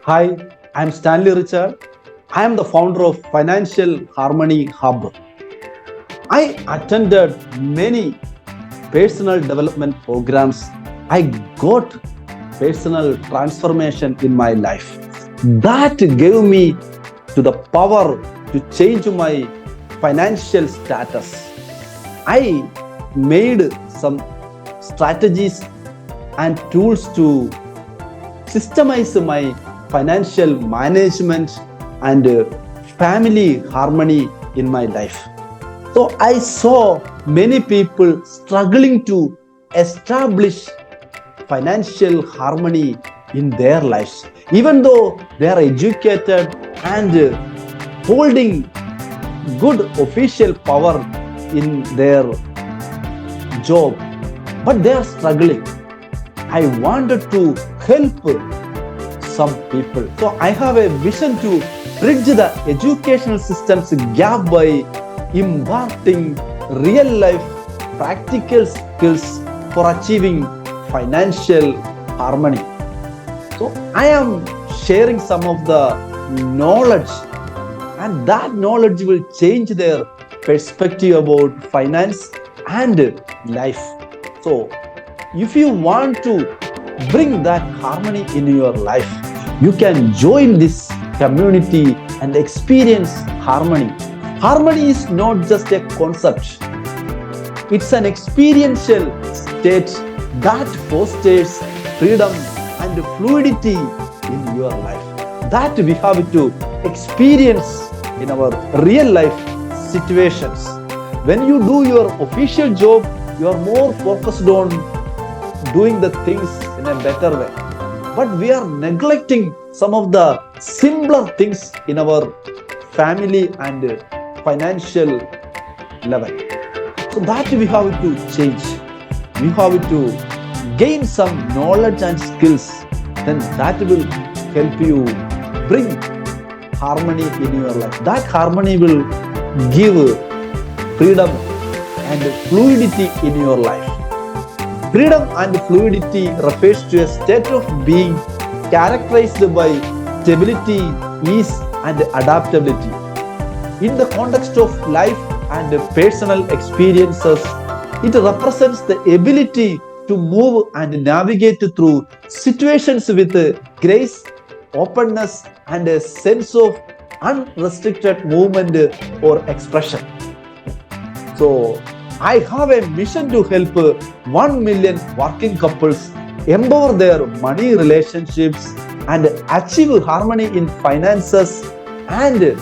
Hi, I'm Stanley Richard. I am the founder of Financial Harmony Hub. I attended many personal development programs. I got personal transformation in my life. That gave me to the power to change my financial status. I made some strategies and tools to systemize my financial management and family harmony in my life. So I saw many people struggling to establish financial harmony in their lives, even though they are educated and holding good official power in their job, but they are struggling. I wanted to help some people. So I have a vision to bridge the educational system's gap by imparting real life practical skills for achieving financial harmony. So I am sharing some of the knowledge, and that knowledge will change their perspective about finance and life. So if you want to bring that harmony in your life, you can join this community and experience harmony. Harmony is not just a concept, it's an experiential state that fosters freedom and fluidity in your life, that we have to experience in our real life situations. When you do your official job, you are more focused on doing the things in a better way, but we are neglecting some of the simpler things in our family and financial level. So that we have to change. We have to gain some knowledge and skills, then that will help you bring harmony in your life. That harmony will give freedom and fluidity in your life. Freedom and fluidity refers to a state of being characterized by stability, ease, and adaptability. In the context of life and personal experiences, it represents the ability to move and navigate through situations with grace, openness, and a sense of unrestricted movement or expression. So, I have a mission to help 1 million working couples empower their money relationships and achieve harmony in finances and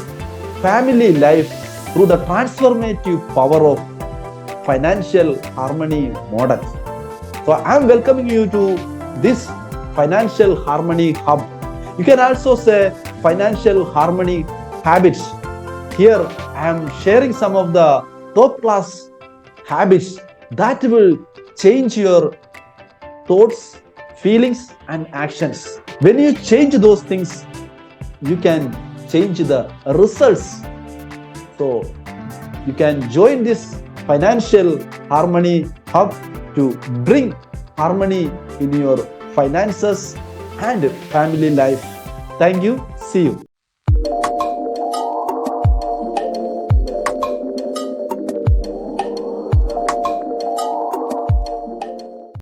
family life through the transformative power of financial harmony model. So I am welcoming you to this Financial Harmony Hub. You can also say Financial Harmony Habits. Here I am sharing some of the top class habits that will change your thoughts, feelings, and actions. When you change those things, you can change the results. So you can join this Financial Harmony Hub to bring harmony in your finances and family life. Thank you. See you.